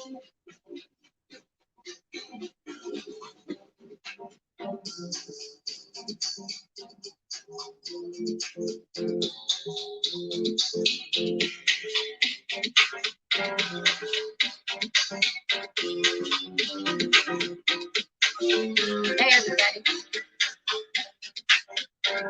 Hey, everybody. Okay.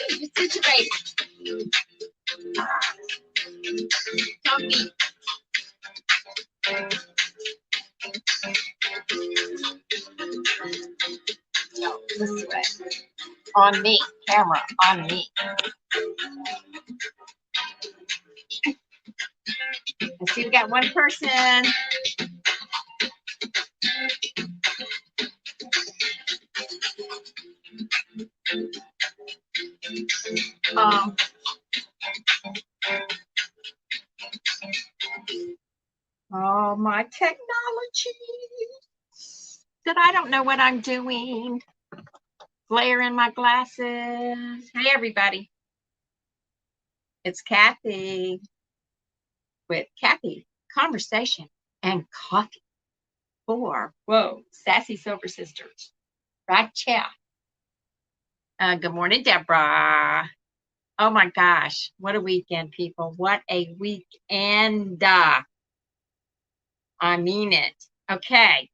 Just situate. Comfy. No, this way. On me. Camera on me. I see we got one person. Oh, my technology. That I don't know what I'm doing. Glare in my glasses. Hey, everybody. It's Cathy with Cathy, Conversation and Coffee for, Sassy Silver Sisters. Right, chat. Good morning, Deborah. Oh, my gosh. What a weekend, people. What a weekend. I mean it. Okay.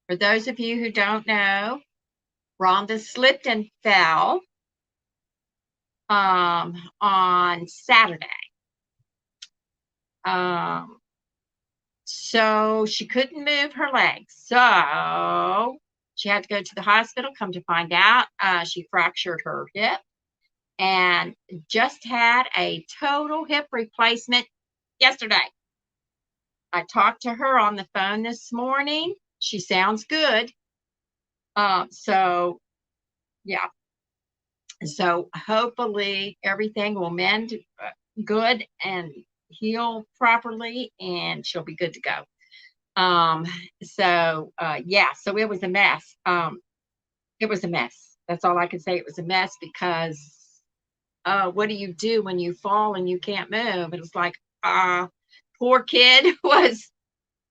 For those of you who don't know, Rhonda slipped and fell on Saturday. So she couldn't move her legs. So she had to go to the hospital. Come to find out, she fractured her hip and just had a total hip replacement yesterday. I talked to her on the phone this morning. She sounds good. So, yeah. So hopefully everything will mend good and heal properly, and she'll be good to go. So it was a mess. It was a mess. That's all I can say. It was a mess because what do you do when you fall and you can't move? It was like, poor kid was,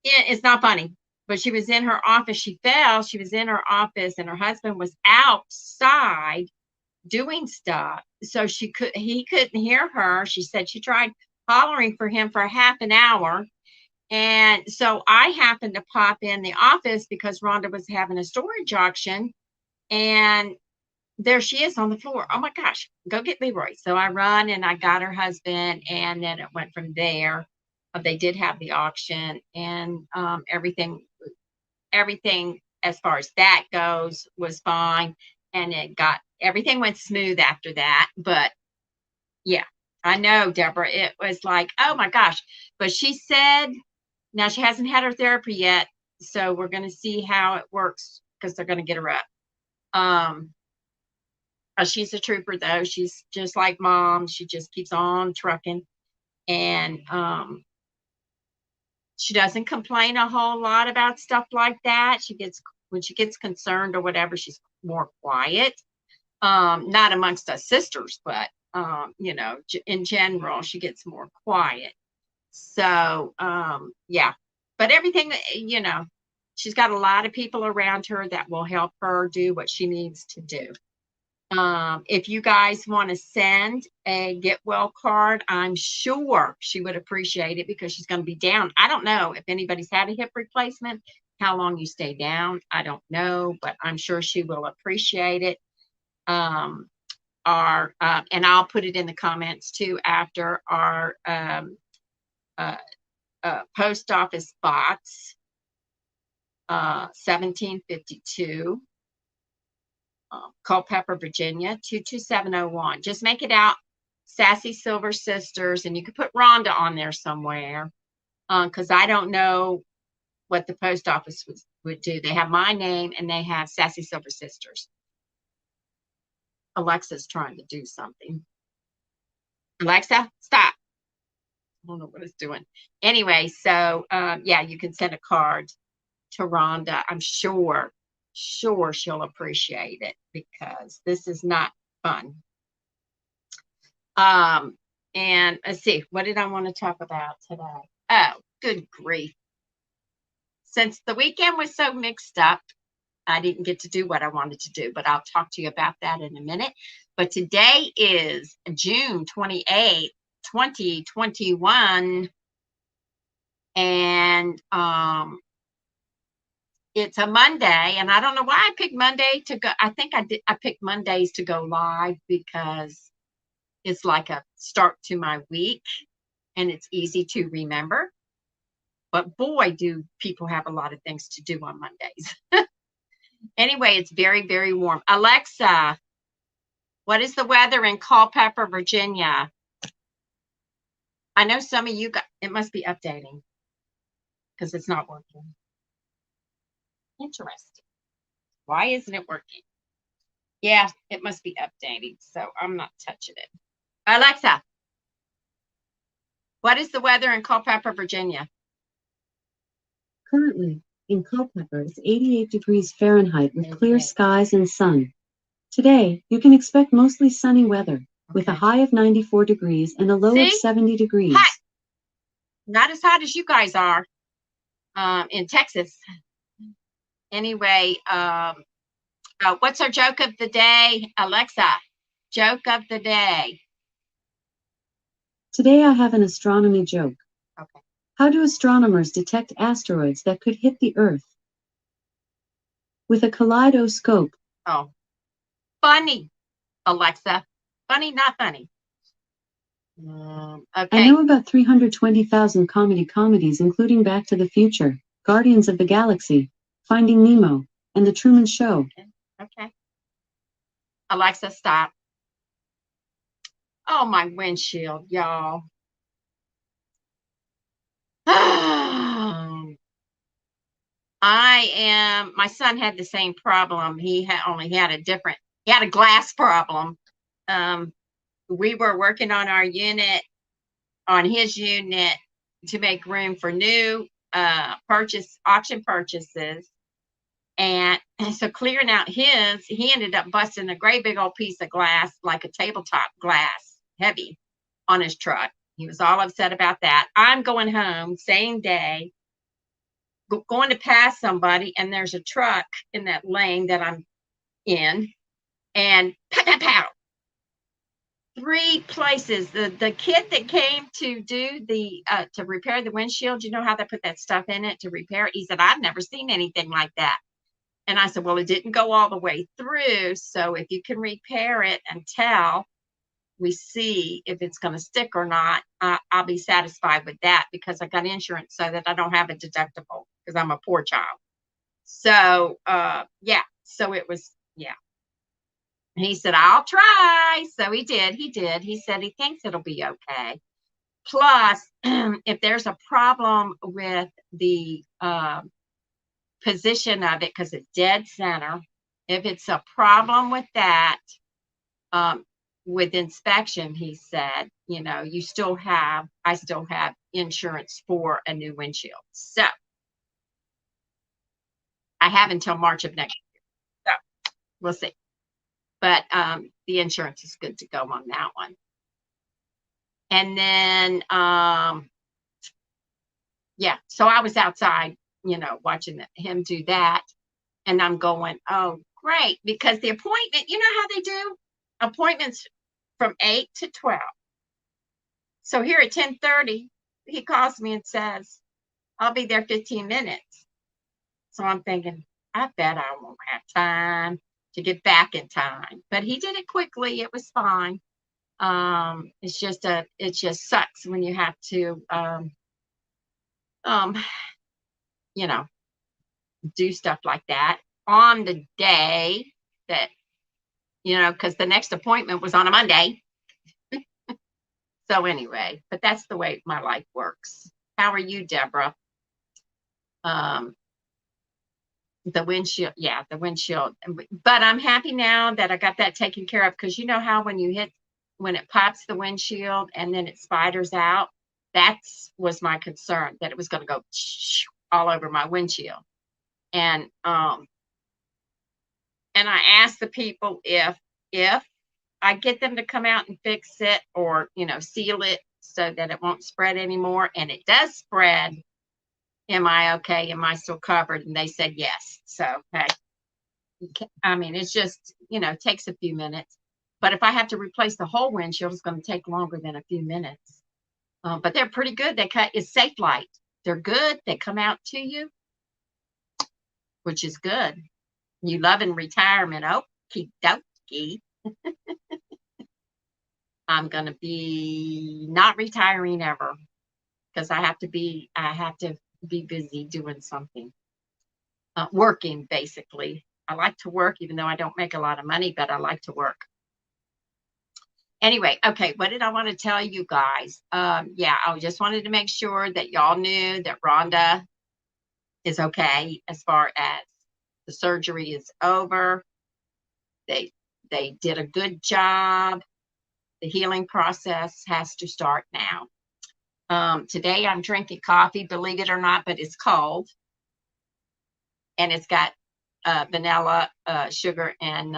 it's not funny, but she was in her office. She fell. She was in her office and her husband was outside doing stuff. So he couldn't hear her. She said she tried hollering for him for half an hour. And so I happened to pop in the office because Rhonda was having a storage auction, and there she is on the floor. Oh my gosh, go get Leroy. So I run and I got her husband, and then it went from there. They did have the auction, and everything as far as that goes was fine. And everything went smooth after that. But yeah, I know, Deborah, it was like, oh my gosh. But she said, now she hasn't had her therapy yet, so we're going to see how it works because they're going to get her up. She's a trooper, though. She's just like Mom. She just keeps on trucking, and she doesn't complain a whole lot about stuff like that. When she gets concerned or whatever, she's more quiet. Not amongst us sisters, but in general, she gets more quiet. So, yeah, but everything, she's got a lot of people around her that will help her do what she needs to do. If you guys want to send a get well card, I'm sure she would appreciate it because she's going to be down. I don't know if anybody's had a hip replacement, how long you stay down. I don't know, but I'm sure she will appreciate it. And I'll put it in the comments too after our post office box 1752, Culpeper, Virginia 22701. Just make it out Sassy Silver Sisters, and you could put Rhonda on there somewhere because I don't know what the post office would do. They have my name and they have Sassy Silver Sisters. Alexa's trying to do something. Alexa, stop. I don't know what it's doing. Anyway, so yeah, you can send a card to Rhonda. I'm sure sure she'll appreciate it because this is not fun. And let's see, what did I want to talk about today? Oh, good grief. Since the weekend was so mixed up, I didn't get to do what I wanted to do, but I'll talk to you about that in a minute. But today is June 28th, 2021. And it's a Monday, and I don't know why I picked Monday to go. I think I picked Mondays to go live because it's like a start to my week and it's easy to remember. But boy, do people have a lot of things to do on Mondays. Anyway, it's very, very warm. Alexa, what is the weather in Culpeper, Virginia? I know some of you got, it must be updating because it's not working. Interesting. Why isn't it working? Yeah, it must be updating, so I'm not touching it. Alexa, what is the weather in Culpeper, Virginia? Currently, in Culpeper, it's 88 degrees Fahrenheit with clear skies and sun. Today, you can expect mostly sunny weather with a high of 94 degrees and a low of 70 degrees. Hot. Not as hot as you guys are in Texas. Anyway, what's our joke of the day? Alexa, joke of the day. Today I have an astronomy joke. Okay. How do astronomers detect asteroids that could hit the Earth? With a kaleidoscope. Oh, funny, Alexa. Funny, not funny. Okay. I know about 320,000 comedies, including Back to the Future, Guardians of the Galaxy, Finding Nemo, and The Truman Show. Okay. Alexa, stop. Oh, my windshield, y'all. My son had the same problem. He had a glass problem. We were working on his unit to make room for new auction purchases. And so clearing out he ended up busting a great big old piece of glass, like a tabletop glass, heavy, on his truck. He was all upset about that. I'm going home, same day, going to pass somebody, and there's a truck in that lane that I'm in, and pow, pow, pow. 3 places. The kid that came to do to repair the windshield, you know how they put that stuff in it to repair it? He said, I've never seen anything like that. And I said, well, it didn't go all the way through. So if you can repair it until we see if it's going to stick or not, I'll be satisfied with that because I got insurance so that I don't have a deductible because I'm a poor child. So, yeah. So it was, yeah. He said, I'll try. So he did. He said he thinks it'll be okay. Plus, if there's a problem with the position of it, because it's dead center, if it's a problem with that, with inspection, he said, I still have insurance for a new windshield. So I have until March of next year. So we'll see. But the insurance is good to go on that one. And then, yeah, so I was outside, watching him do that. And I'm going, oh, great. Because the appointment, you know how they do appointments from 8 to 12. So here at 10:30, he calls me and says, I'll be there 15 minutes. So I'm thinking, I bet I won't have time to get back in time. But he did it quickly. It was fine. It just sucks when you have to, do stuff like that on the day that, because the next appointment was on a Monday. So anyway, but that's the way my life works. How are you, Deborah? The windshield, yeah, the windshield. But I'm happy now that I got that taken care of because you know how when it pops the windshield and then it spiders out, that was my concern, that it was going to go all over my windshield. And and I asked the people if I get them to come out and fix it or, seal it so that it won't spread anymore. And it does spread. Am I okay? Am I still covered? And they said yes. So, hey, I mean, it's just, takes a few minutes. But if I have to replace the whole windshield, it's going to take longer than a few minutes. But they're pretty good. It's Safe Light. They're good. They come out to you, which is good. You love in retirement. Okie dokie. I'm going to be not retiring ever because I have to be busy doing something, working basically. I like to work, even though I don't make a lot of money, but I like to work. Anyway, okay, what did I want to tell you guys? Yeah, I just wanted to make sure that y'all knew that Rhonda is okay as far as the surgery is over. They did a good job. The healing process has to start now. Today I'm drinking coffee, believe it or not, but it's cold. And it's got vanilla, sugar, and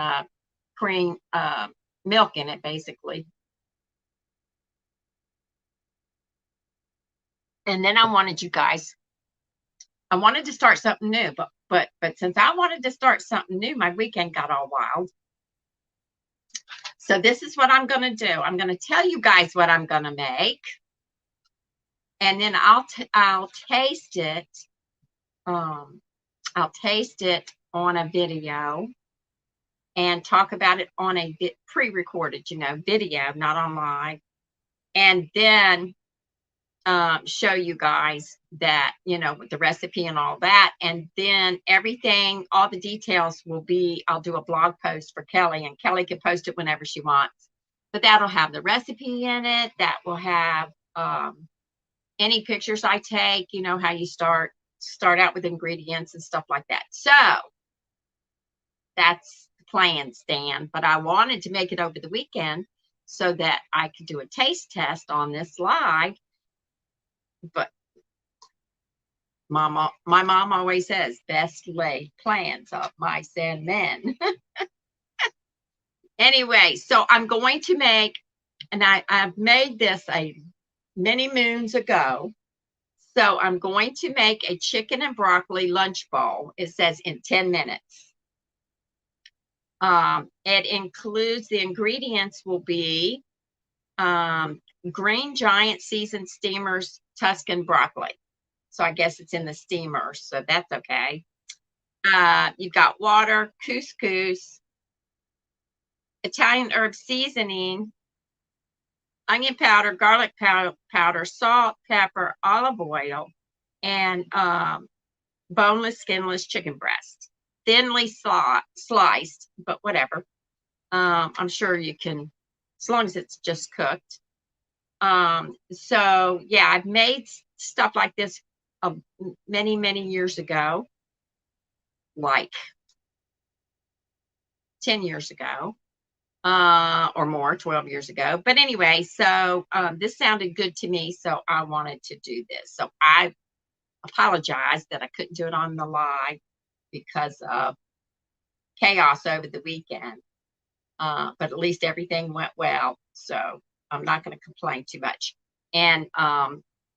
cream, milk in it, basically. And then I wanted to start something new, but since I wanted to start something new, my weekend got all wild. So this is what I'm going to do. I'm going to tell you guys what I'm going to make, and then I'll taste it. I'll taste it on a video and talk about it on a pre-recorded, video, not online, and then show you guys that, with the recipe and all that. And then everything, all the details will be, I'll do a blog post for Kelly, and Kelly can post it whenever she wants. But that'll have the recipe in it. That will have any pictures I take, how you start out with ingredients and stuff like that. So that's the plan, Stan. But I wanted to make it over the weekend so that I could do a taste test on this live. But my mom always says, best laid plans of mice and men. Anyway, so I'm going to make, and I've made this many moons ago. So I'm going to make a chicken and broccoli lunch bowl. It says in 10 minutes. It includes, the ingredients will be Green Giant seasoned steamers Tuscan broccoli. So I guess it's in the steamer, so that's okay. You've got water, couscous, Italian herb seasoning, onion powder, garlic powder, salt, pepper, olive oil, and boneless, skinless chicken breast. Thinly sliced, but whatever. I'm sure you can, as long as it's just cooked. So yeah, I've made stuff like this many, many years ago, like 10 years ago, or more, 12 years ago. But anyway, so this sounded good to me, so I wanted to do this. So I apologize that I couldn't do it on the live because of chaos over the weekend. But at least everything went well, so I'm not going to complain too much. And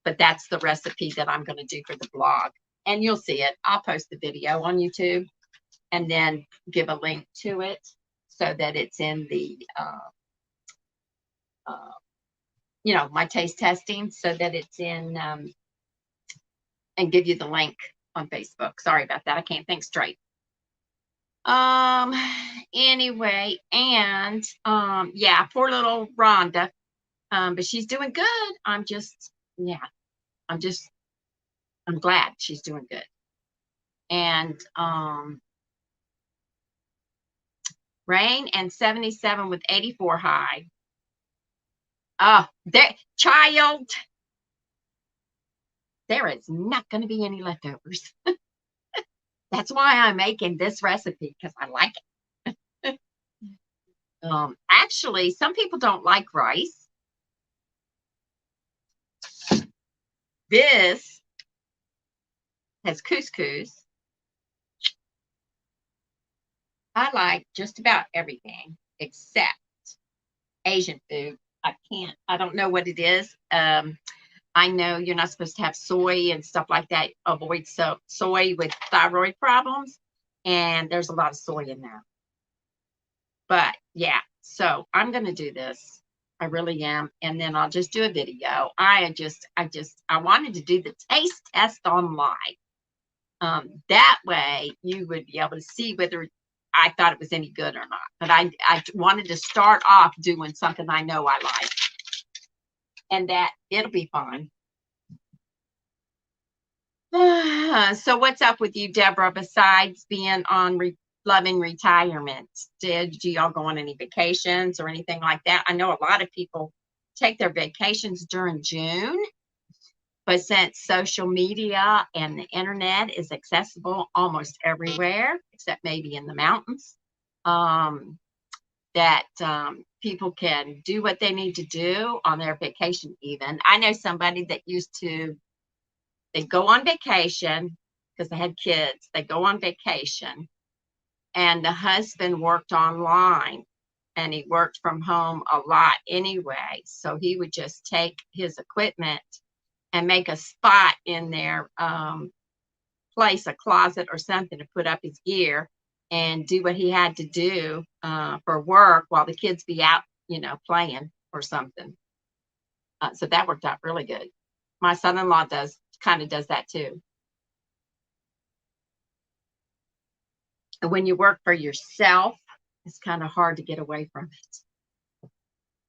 but that's the recipe that I'm going to do for the blog, and you'll see it. I'll post the video on YouTube and then give a link to it so that it's in the my taste testing, so that it's in and give you the link on Facebook. Sorry about that, I can't think straight. Anyway, and yeah, poor little Rhonda, but she's doing good. I'm glad she's doing good. And rain and 77 with 84 high. Child, there is not going to be any leftovers. That's why I'm making this recipe, because I like it. Actually, some people don't like rice. This has couscous. I like just about everything except Asian food. I don't know what it is. I know you're not supposed to have soy and stuff like that. Avoid soy with thyroid problems. And there's a lot of soy in there. But yeah, so I'm going to do this. I really am. And then I'll just do a video. I wanted to do the taste test online. That way you would be able to see whether I thought it was any good or not. But I wanted to start off doing something I know I like. And that it'll be fun. So what's up with you, Deborah, besides being on loving retirement? Did y'all go on any vacations or anything like that? I know a lot of people take their vacations during June, but since social media and the internet is accessible almost everywhere, except maybe in the mountains, people can do what they need to do on their vacation even. I know somebody that they go on vacation because they had kids. They go on vacation and the husband worked online and he worked from home a lot anyway. So he would just take his equipment and make a spot in their place, a closet or something to put up his gear and do what he had to do for work while the kids be out, playing or something. So that worked out really good. My son-in-law kind of does that too. And when you work for yourself, it's kind of hard to get away from it.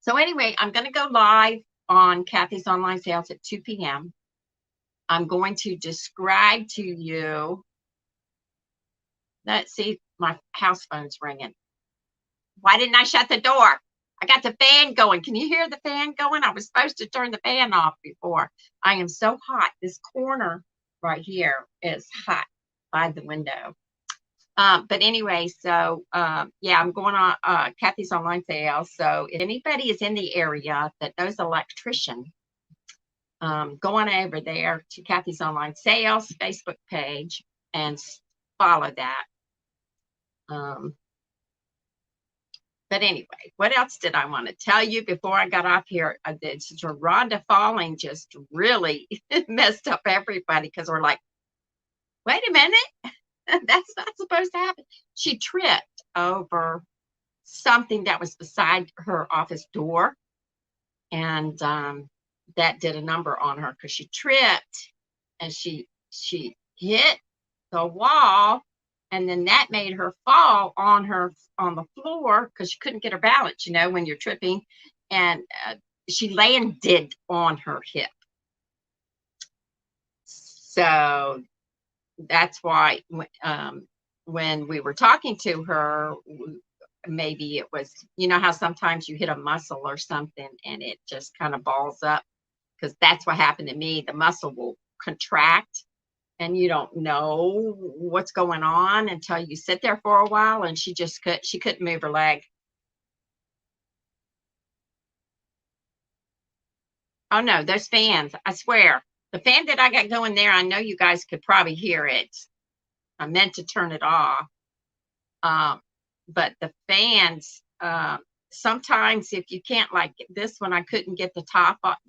So anyway, I'm going to go live on Cathy's online sales at 2 p.m. I'm going to describe to you. Let's see, my house phone's ringing. Why didn't I shut the door? I got the fan going. Can you hear the fan going? I was supposed to turn the fan off before. I am so hot. This corner right here is hot by the window. But anyway, so yeah, I'm going on Cathy's online sales. So if anybody is in the area that knows an electrician, go on over there to Cathy's online sales Facebook page and follow that. But anyway, what else did I want to tell you before I got off here? Rhonda falling just really messed up everybody because we're like, wait a minute, that's not supposed to happen. She tripped over something that was beside her office door, and that did a number on her because she tripped and she hit the wall. And then that made her fall on the floor because she couldn't get her balance, when you're tripping. And she landed on her hip. So that's why when we were talking to her, maybe it was, how sometimes you hit a muscle or something and it just kind of balls up, because that's what happened to me. The muscle will contract and you don't know what's going on until you sit there for a while, and she couldn't move her leg. Oh no, those fans, I swear. The fan that I got going there, I know you guys could probably hear it. I meant to turn it off. But the fans, sometimes if you can't, like this one, I couldn't get the top off,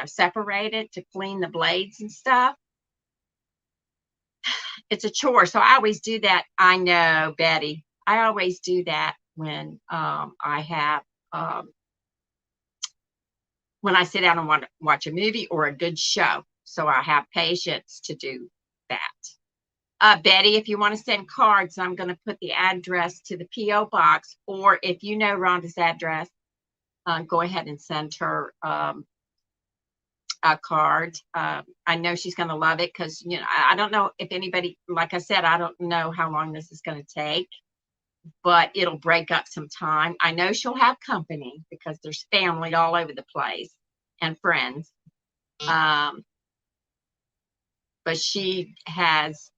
separate it to clean the blades and stuff. It's a chore. So I always do that. I know, Betty. I always do that when I have when I sit down and want to watch a movie or a good show. So I have patience to do that. Betty, if you want to send cards, I'm going to put the address to the P.O. box, or if you know Rhonda's address, go ahead and send her a card. I know she's going to love it because, I don't know if anybody, like I said, I don't know how long this is going to take, but it'll break up some time. I know she'll have company because there's family all over the place and friends. But she has,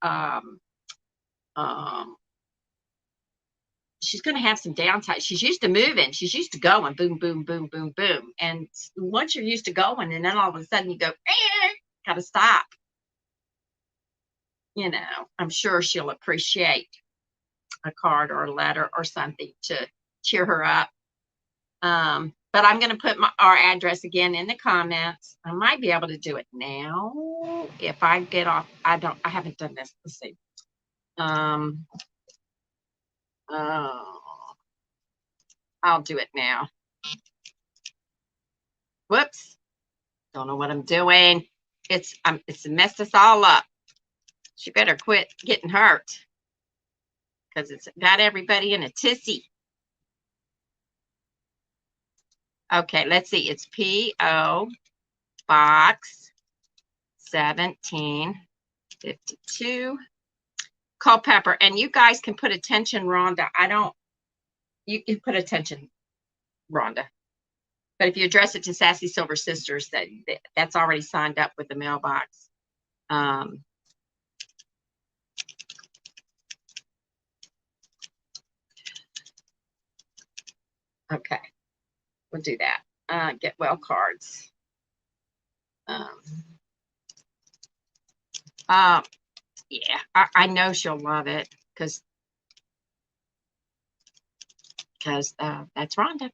she's going to have some downtime. She's used to moving. She's used to going boom, boom, boom, boom, boom. And once you're used to going, and then all of a sudden you go, got to stop. I'm sure she'll appreciate a card or a letter or something to cheer her up. But I'm going to put our address again in the comments. I might be able to do it now if I get off. I haven't done this. Let's see. I'll do it now. Whoops. Don't know what I'm doing. It's messed us all up. She better quit getting hurt because it's got everybody in a tizzy. Okay, let's see. It's P.O. Box 1752, Culpeper. And you guys can put attention, Rhonda. You can put attention, Rhonda. But if you address it to Sassy Silver Sisters, that's already signed up with the mailbox. Okay, we'll do that. Get well cards. Yeah, I know she'll love it because that's Rhonda.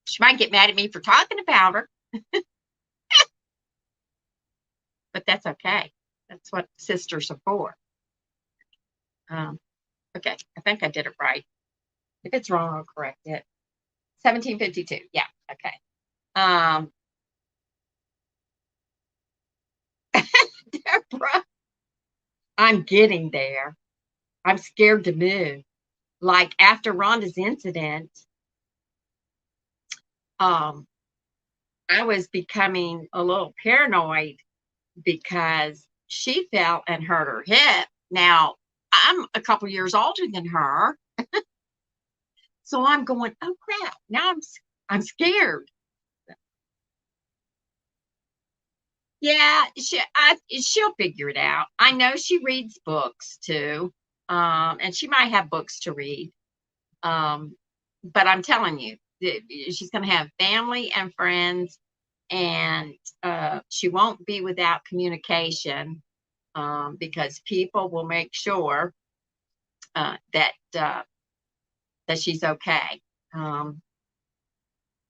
She might get mad at me for talking about her, but that's okay. That's what sisters are for. Okay, I think I did it right. If it's wrong, I'll correct it. 1752. Yeah, okay. Deborah, I'm getting there. I'm scared to move. Like after Rhonda's incident, I was becoming a little paranoid because she fell and hurt her hip. Now, I'm a couple years older than her. So I'm going, oh crap. Now I'm scared. Yeah, she'll figure it out. I know she reads books too. And she might have books to read. But I'm telling you, she's going to have family and friends, and she won't be without communication because people will make sure that she's okay. And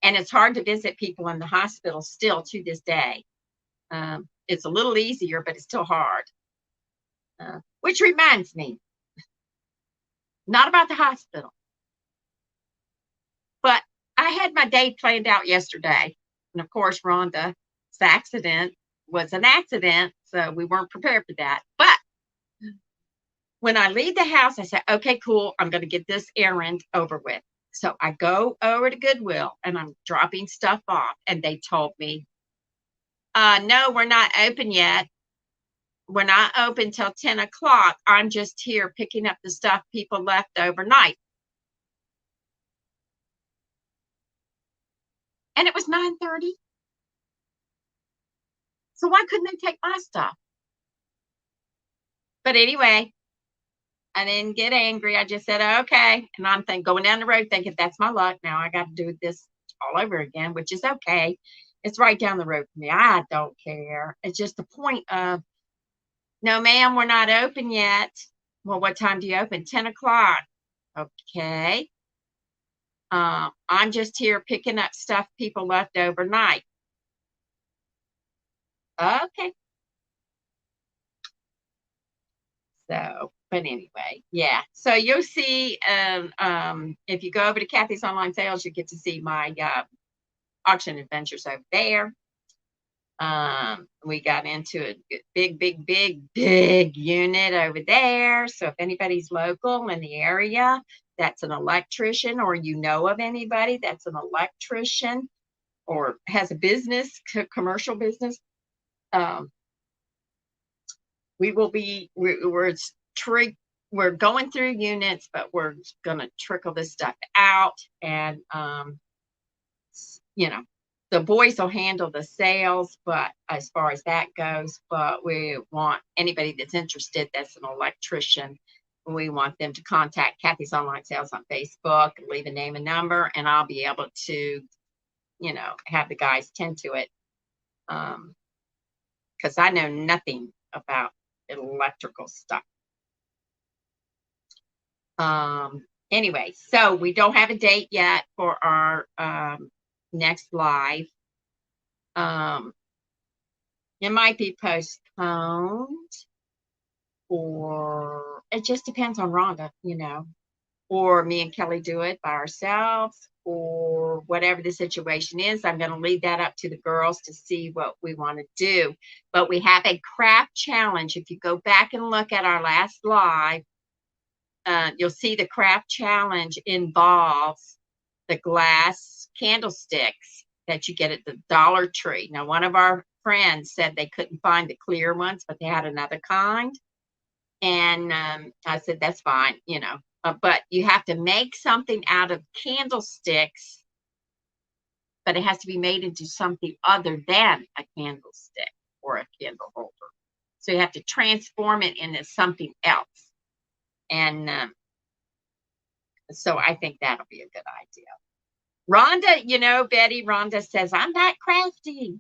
it's hard to visit people in the hospital still to this day. It's a little easier, but it's still hard. Which reminds me, not about the hospital, but I had my day planned out yesterday. And of course, Rhonda's accident was an accident, so we weren't prepared for that. But when I leave the house, I said, okay, cool, I'm going to get this errand over with. So I go over to Goodwill and I'm dropping stuff off. And they told me, no, we're not open yet. We're not open till 10 o'clock. I'm just here picking up the stuff people left overnight. And it was 9:30. So why couldn't they take my stuff? But anyway, I didn't get angry. I just said, okay. And I'm going down the road thinking, that's my luck. Now I got to do this all over again, which is okay. It's right down the road for me. I don't care. It's just the point of, no, ma'am, we're not open yet. Well, what time do you open? 10 o'clock. Okay. I'm just here picking up stuff people left overnight. Okay. So, but anyway, yeah. So you'll see, if you go over to Cathy's Online Sales, you get to see my auction adventures over there. We got into a big unit over there. So if anybody's local in the area, that's an electrician, or you know of anybody that's an electrician or has a business, commercial business, we will be, we're going through units, but we're going to trickle this stuff out. And, you know, the boys will handle the sales, but as far as that goes, but we want anybody that's interested, that's an electrician, we want them to contact Cathy's Online Sales on Facebook, leave a name and number, and I'll be able to, you know, have the guys tend to it. Because I know nothing about electrical stuff. Anyway, so we don't have a date yet for our next live. It might be postponed, or it just depends on Rhonda, or me and Kelly do it by ourselves, or whatever the situation is. I'm going to leave that up to the girls to see what we want to do. But we have a craft challenge. If you go back and look at our last live, you'll see the craft challenge involves the glass candlesticks that you get at the Dollar Tree. Now, one of our friends said they couldn't find the clear ones, but they had another kind. And I said, that's fine, but you have to make something out of candlesticks, but it has to be made into something other than a candlestick or a candle holder. So you have to transform it into something else. And so I think that'll be a good idea. Rhonda, Betty, Rhonda says, I'm not crafty.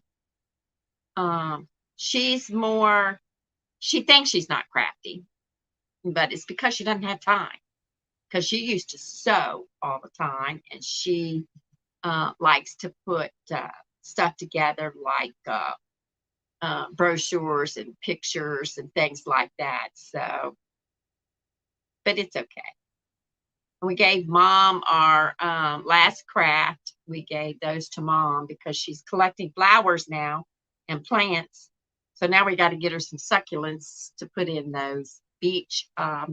She thinks she's not crafty, but it's because she doesn't have time. Because she used to sew all the time, and she likes to put stuff together like brochures and pictures and things like that. So, but it's okay. We gave Mom our last craft. We gave those to Mom because she's collecting flowers now and plants. So now we got to get her some succulents to put in those beach pots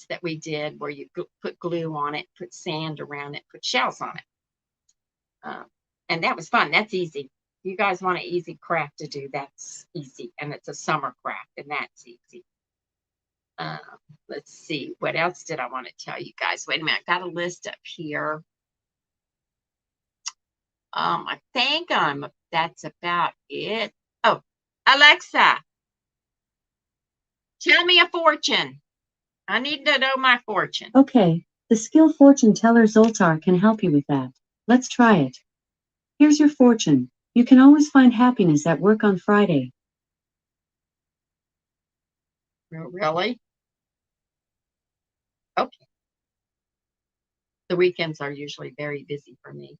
that we did, where you put glue on it, put sand around it, put shells on it. And that was fun. That's easy. You guys want an easy craft to do, that's easy. And it's a summer craft, and that's easy. Let's see. What else did I want to tell you guys? Wait a minute. I got a list up here. I think that's about it. Oh, Alexa, tell me a fortune. I need to know my fortune. Okay, the skill fortune teller Zoltar can help you with that. Let's try it. Here's your fortune. You can always find happiness at work on Friday. Really? Okay. The weekends are usually very busy for me.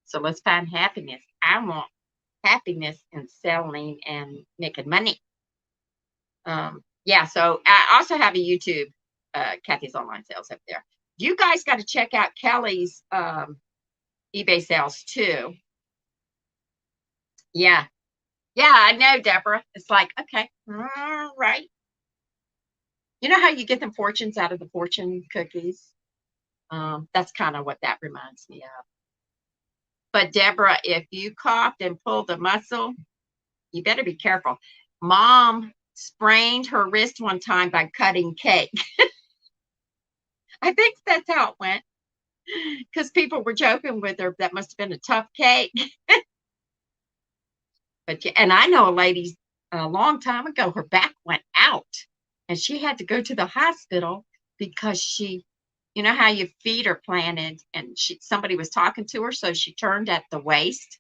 So let's find happiness. I want happiness in selling and making money. Yeah, so I also have a YouTube, Cathy's Online Sales up there. You guys got to check out Kelly's eBay sales too. Yeah, I know, Deborah. It's like, okay, all right. You know how you get the fortunes out of the fortune cookies? That's kind of what that reminds me of. But Deborah, if you coughed and pulled a muscle, you better be careful. Mom sprained her wrist one time by cutting cake. I think that's how it went, because people were joking with her. That must have been a tough cake. And I know a lady a long time ago, her back went out and she had to go to the hospital because you know how your feet are planted, and somebody was talking to her, so she turned at the waist.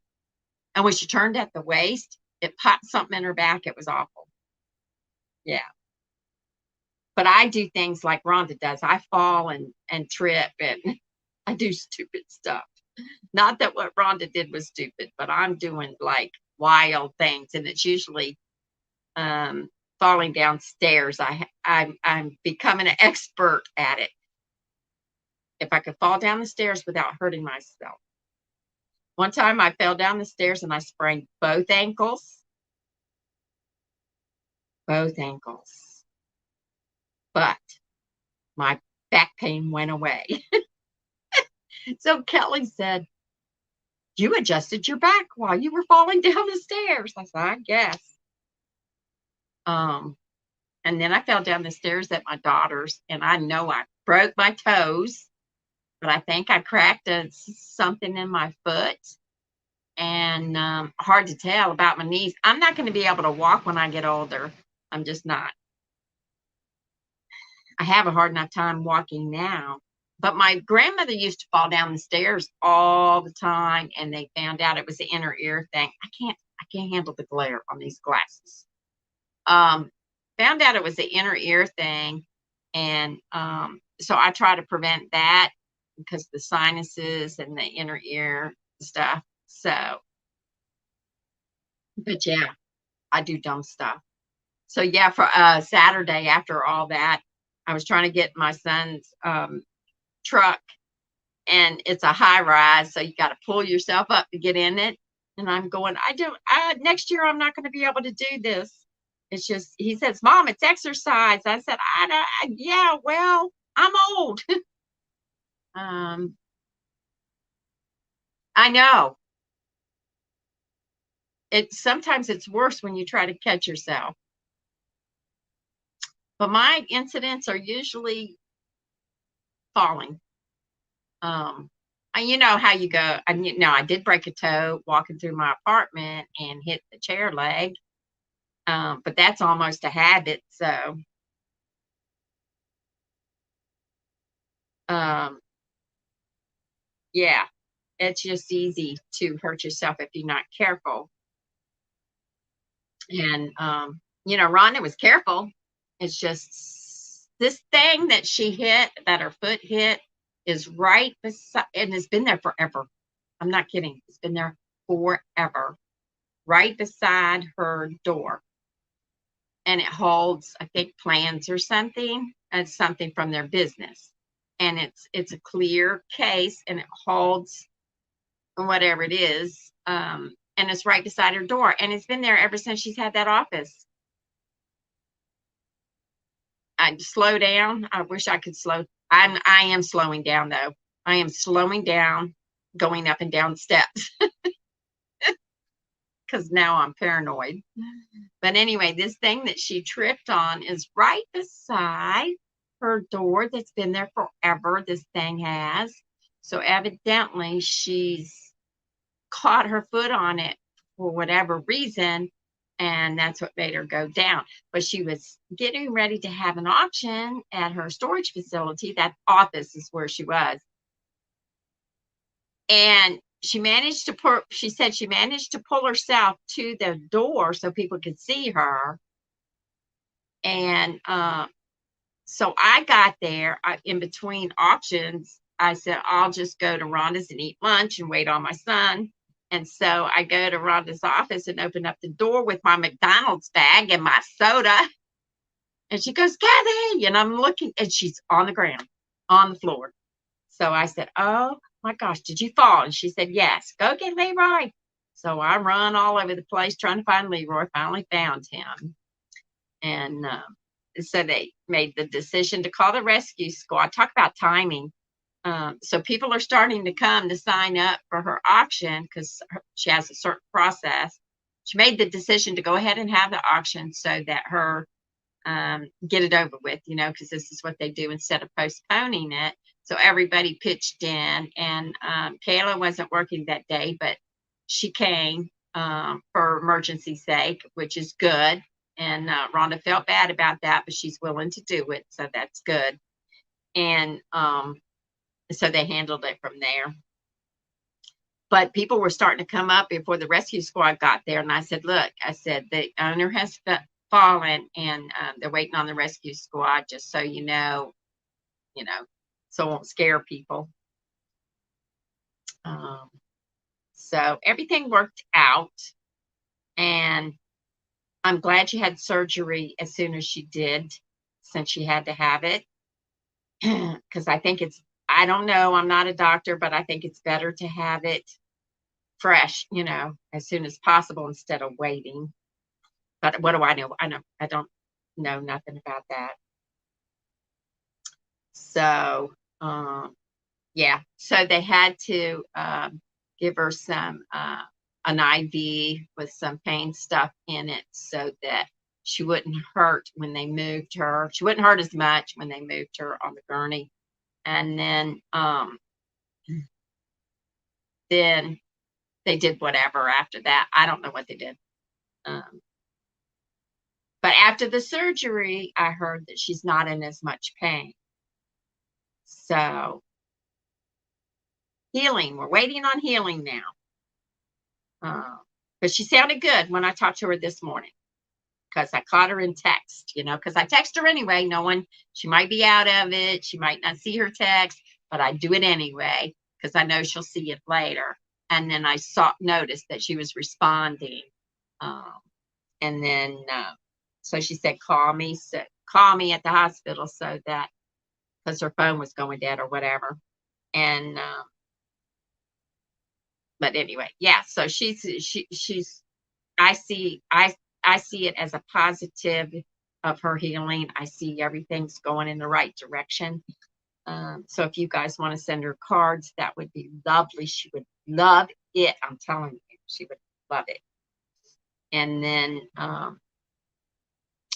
And when she turned at the waist, it popped something in her back. It was awful. Yeah. But I do things like Rhonda does. I fall and trip, and I do stupid stuff. Not that what Rhonda did was stupid, but I'm doing like wild things, and it's usually falling downstairs. I'm becoming an expert at it. If I could fall down the stairs without hurting myself. One time I fell down the stairs and I sprained both ankles. Both ankles. But my back pain went away. So Kelly said, you adjusted your back while you were falling down the stairs. I said, I guess. And then I fell down the stairs at my daughter's, and I know I broke my toes, but I think I cracked something in my foot. And hard to tell about my knees. I'm not going to be able to walk when I get older. I'm just not. I have a hard enough time walking now. But my grandmother used to fall down the stairs all the time, and they found out it was the inner ear thing. I can't handle the glare on these glasses. Found out it was the inner ear thing. And so I try to prevent that because the sinuses and the inner ear stuff. So, but yeah, I do dumb stuff. So yeah, for Saturday after all that, I was trying to get my son's truck, and it's a high rise, so you got to pull yourself up to get in it. And I'm going, next year I'm not going to be able to do this. It's just, he says, Mom, it's exercise. I said, yeah, well, I'm old. I know. Sometimes it's worse when you try to catch yourself. But my incidents are usually falling. You know how you go. I did break a toe walking through my apartment and hit the chair leg. But that's almost a habit. So, yeah, it's just easy to hurt yourself if you're not careful. And, Rhonda was careful. It's just this thing that she hit, that her foot hit, is right beside, and it's been there forever. I'm not kidding. It's been there forever, right beside her door. And it holds, I think, plans or something. It's something from their business. And it's a clear case, and it holds whatever it is. And it's right beside her door. And it's been there ever since she's had that office. I'd slow down. I wish I could slow. I am slowing down, though. I am slowing down, going up and down steps. Because now I'm paranoid. But anyway, this thing that she tripped on is right beside her door that's been there forever. This thing has. So evidently she's caught her foot on it for whatever reason, and that's what made her go down. But she was getting ready to have an auction at her storage facility. That office is where she was. And she said she managed to pull herself to the door so people could see her. And so I got there in between auctions. I said, I'll just go to Rhonda's and eat lunch and wait on my son. And so I go to Rhonda's office and open up the door with my McDonald's bag and my soda. And she goes, Cathy. And I'm looking, and she's on the ground, on the floor. So I said, oh my gosh, did you fall? And she said, yes. Go get Leroy. So I run all over the place trying to find Leroy. Finally found him. And so they made the decision to call the rescue squad. Talk about timing. So people are starting to come to sign up for her auction because she has a certain process. She made the decision to go ahead and have the auction so that her get it over with, because this is what they do instead of postponing it. So everybody pitched in, and Kayla wasn't working that day, but she came for emergency sake, which is good. And Rhonda felt bad about that, but she's willing to do it, so that's good. And so they handled it from there. But people were starting to come up before the rescue squad got there, and I said, look, the owner has fallen, and they're waiting on the rescue squad, just so you know, so it won't scare people. So everything worked out, and I'm glad she had surgery as soon as she did, since she had to have it. Because I don't know, I'm not a doctor, but I think it's better to have it fresh, as soon as possible instead of waiting. But what do I know? I don't know nothing about that. So, yeah. So they had to give her an IV with some pain stuff in it so that she wouldn't hurt when they moved her. She wouldn't hurt as much when they moved her on the gurney. And then they did whatever after that. I don't know what they did. But after the surgery, I heard that she's not in as much pain. So healing, we're waiting on healing now. But she sounded good when I talked to her this morning, because I caught her in text, because I text her anyway, knowing she might be out of it. She might not see her text, but I do it anyway because I know she'll see it later. And then I noticed that she was responding. Um, and then, so she said, call me at the hospital, so that, because her phone was going dead or whatever. And, but anyway, yeah, so she's, I see it as a positive of her healing. I see everything's going in the right direction. So if you guys want to send her cards, that would be lovely. She would love it. I'm telling you, she would love it. And then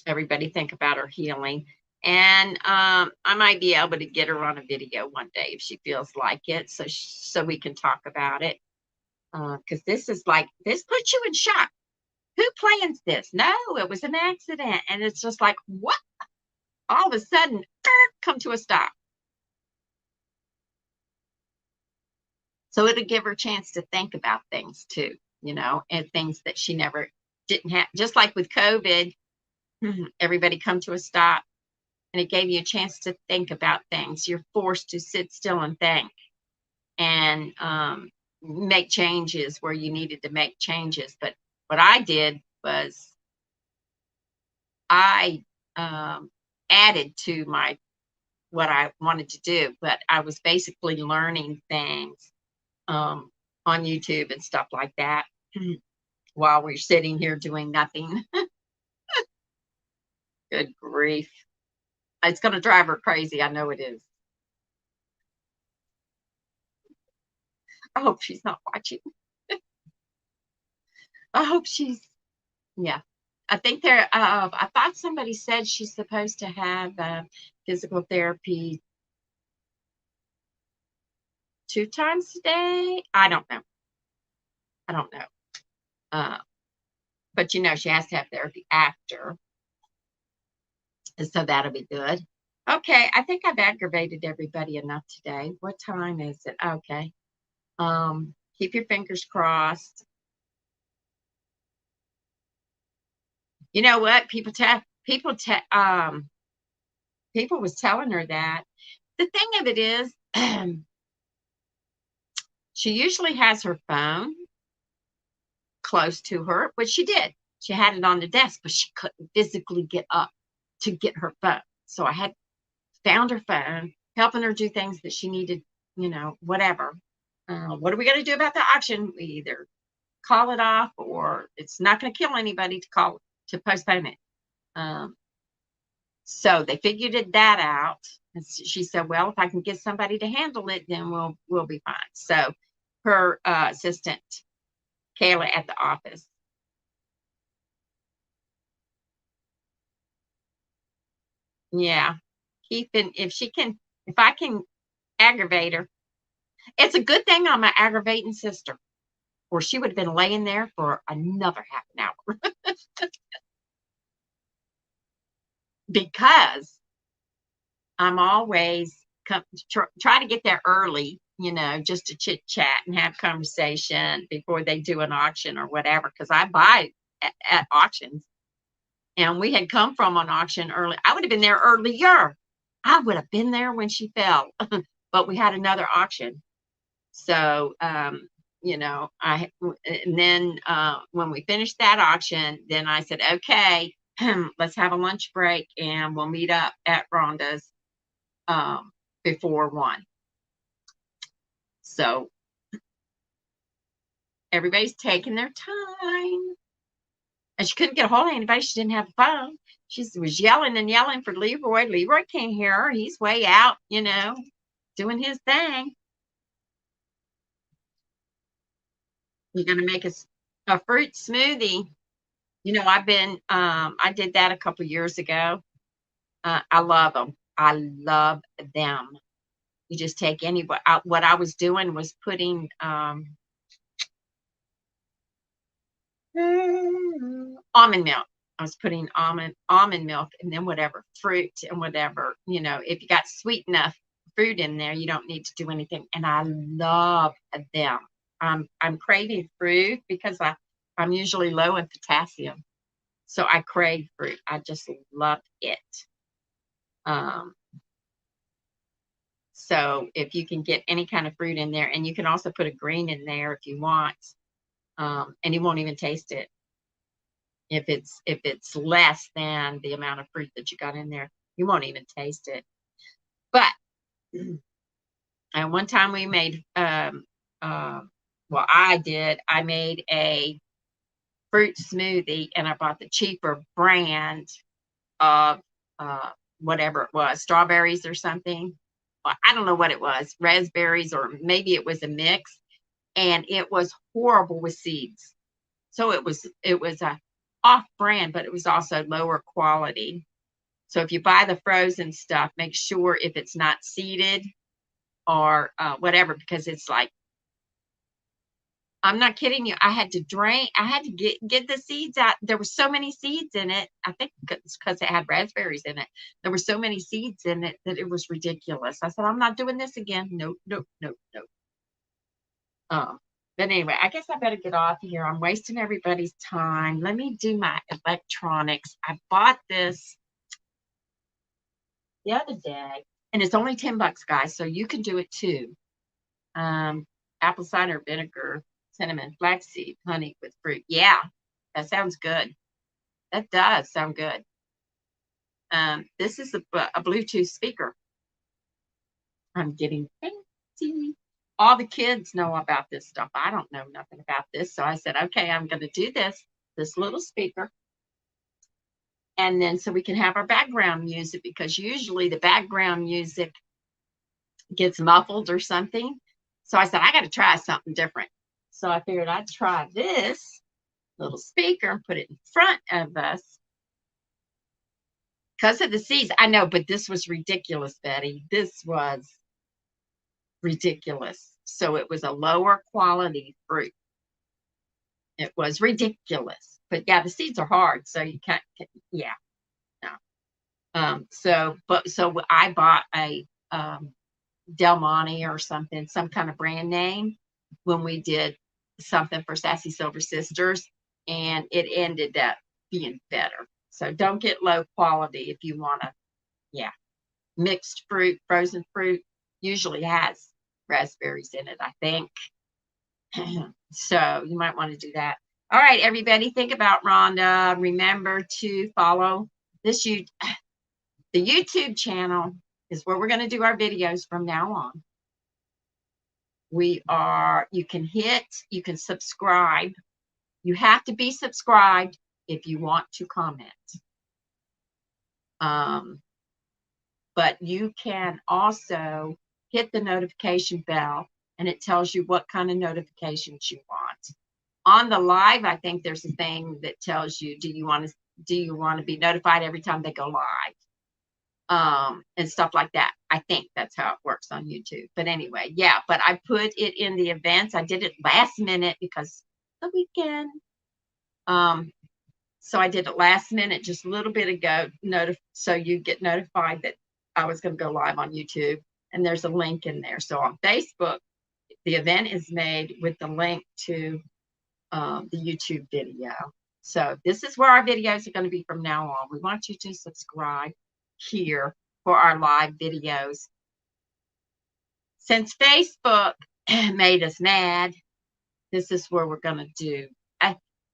everybody think about her healing. And I might be able to get her on a video one day if she feels like it, so we can talk about it. Because this puts you in shock. Who plans this? No, it was an accident. And it's just like, what? All of a sudden, come to a stop. So it'll give her a chance to think about things too, and things that she didn't have. Just like with COVID, everybody come to a stop, and it gave you a chance to think about things. You're forced to sit still and think, and make changes where you needed to make changes. But what I did was I added to what I wanted to do, but I was basically learning things on YouTube and stuff like that while we're sitting here doing nothing. Good grief. It's going to drive her crazy. I know it is. I hope she's not watching. I hope yeah. I think I thought somebody said she's supposed to have physical therapy 2 times a day. I don't know. But she has to have therapy after. And so that'll be good. Okay, I think I've aggravated everybody enough today. What time is it? Okay. Keep your fingers crossed. You know what? People was telling her that. The thing of it is, she usually has her phone close to her, which she did. She had it on the desk, but she couldn't physically get up to get her phone. So I had found her phone, helping her do things that she needed, whatever. What are we going to do about the auction? We either call it off, or it's not going to kill anybody to postpone it. So they figured that out. And she said, well, if I can get somebody to handle it, then we'll be fine. So her assistant, Kayla, at the office. Yeah. If I can aggravate her, it's a good thing I'm an aggravating sister, or she would have been laying there for another half an hour. Because I'm always try to get there early, just to chit chat and have conversation before they do an auction or whatever. Because I buy at auctions, and we had come from an auction early. I would have been there earlier. I would have been there when she fell, but we had another auction. So, and then when we finished that auction, then I said, okay, let's have a lunch break, and we'll meet up at Rhonda's before 1. So everybody's taking their time. And she couldn't get a hold of anybody. She didn't have a phone. She was yelling and yelling for Leroy. Leroy can't hear her. He's way out, doing his thing. You're going to make a fruit smoothie. I did that a couple years ago. I love them. I love them. You just take what I was doing was putting almond milk. I was putting almond milk, and then whatever fruit and whatever, if you got sweet enough fruit in there, you don't need to do anything. And I love them. I'm craving fruit because I I'm usually low in potassium, so I crave fruit. I just love it. So if you can get any kind of fruit in there, and you can also put a green in there if you want, and you won't even taste it if it's less than the amount of fruit that you got in there. You won't even taste it. But and one time we made well, I made a fruit smoothie, and I bought the cheaper brand of whatever it was, strawberries or something. I don't know what it was, raspberries, or maybe it was a mix, and it was horrible with seeds. So it was a off brand, but it was also lower quality. So if you buy the frozen stuff, make sure if it's not seeded or whatever, because it's like, I'm not kidding you. I had to get the seeds out. There were so many seeds in it. I think it's because it had raspberries in it. There were so many seeds in it that it was ridiculous. I said, I'm not doing this again. Nope, nope, nope, nope. But anyway, I guess I better get off here. I'm wasting everybody's time. Let me do my electronics. I bought this the other day, and it's only $10, guys, so you can do it too. Apple cider vinegar, cinnamon, flaxseed, honey with fruit. Yeah, that sounds good. That does sound good. This is a Bluetooth speaker. I'm getting fancy. All the kids know about this stuff. I don't know nothing about this. So I said, okay, I'm going to do this little speaker. And then so we can have our background music, because usually the background music gets muffled or something. So I said, I got to try something different. So I figured I'd try this little speaker and put it in front of us. Because of the seeds, I know, but this was ridiculous, Betty. This was ridiculous. So it was a lower quality fruit. It was ridiculous. But yeah, the seeds are hard, so you can't, yeah, no. So I bought a Del Monte or something, some kind of brand name, when we did something for Sassy Silver Sisters, and it ended up being better. So don't get low quality if you want to, yeah. Mixed fruit, frozen fruit usually has raspberries in it, I think. So you might want to do that. All right, everybody, think about Rhonda. Remember to follow this the YouTube channel is where we're going to do our videos from now on. You can subscribe. You have to be subscribed if you want to comment. But you can also hit the notification bell, and it tells you what kind of notifications you want. On the live, I think there's a thing that tells you, do you want to be notified every time they go live? And stuff like that. I think that's how it works on YouTube. But anyway, yeah, but I put it in the events. I did it last minute because the weekend. So I did it last minute, just a little bit ago, so you get notified that I was going to go live on YouTube, and there's a link in there. So on Facebook, the event is made with the link to the YouTube video. So this is where our videos are going to be from now on. We want you to subscribe here for our live videos. Since Facebook made us mad, this is where we're going to do.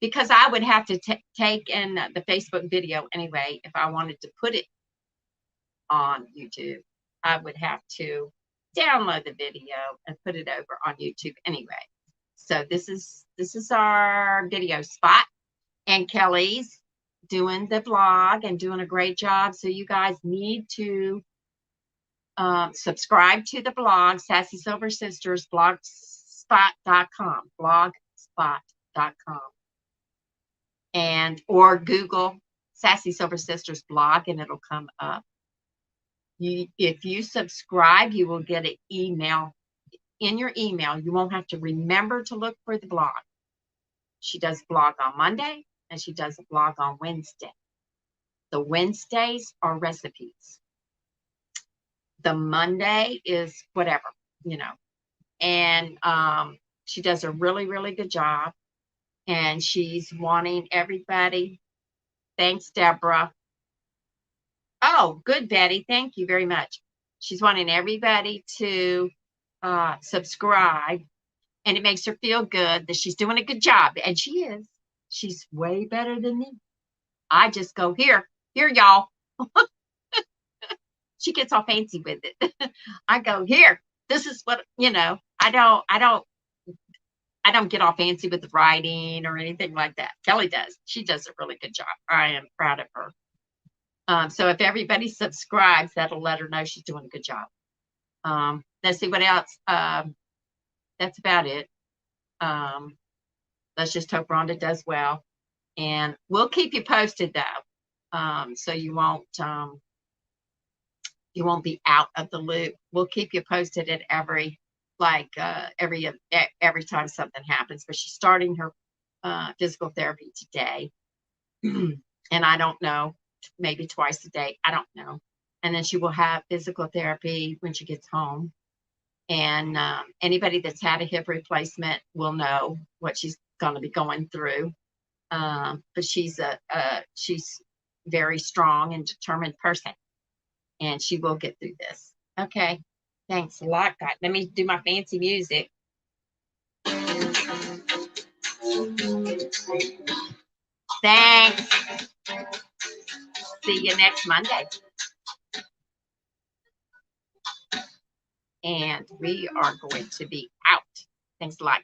Because I would have to take in the Facebook video anyway. If I wanted to put it on YouTube, I would have to download the video and put it over on YouTube anyway. So this is our video spot, and Kelly's doing the blog and doing a great job. So you guys need to subscribe to the blog, Sassy Silver Sisters, blogspot.com, blogspot.com. Or Google Sassy Silver Sisters blog, and it'll come up. If you subscribe, you will get an email. In your email, you won't have to remember to look for the blog. She does a blog on Monday, and she does a blog on Wednesday. The Wednesdays are recipes. The Monday is whatever, and she does a really, really good job. and she's wanting everybody. Thanks, Deborah. Oh, good, Betty. Thank you very much. She's wanting everybody to subscribe, and it makes her feel good that she's doing a good job, and she is. She's way better than me. I just go, here, y'all. She gets all fancy with it. I go, here, this is what, I don't get all fancy with the writing or anything like that. Kelly does. She does a really good job. I am proud of her. So if everybody subscribes, that'll let her know she's doing a good job. Let's see what else. That's about it. Let's just hope Rhonda does well. And we'll keep you posted, though. So you won't be out of the loop. We'll keep you posted at every time something happens. But she's starting her physical therapy today. And I don't know, maybe twice a day. I don't know. And then she will have physical therapy when she gets home. And anybody that's had a hip replacement will know what she's going to be going through. But she's very strong and determined person, and she will get through this. Okay, thanks a lot, God. Let me do my fancy music. Thanks. See you next Monday. And we are going to be out. Thanks a lot.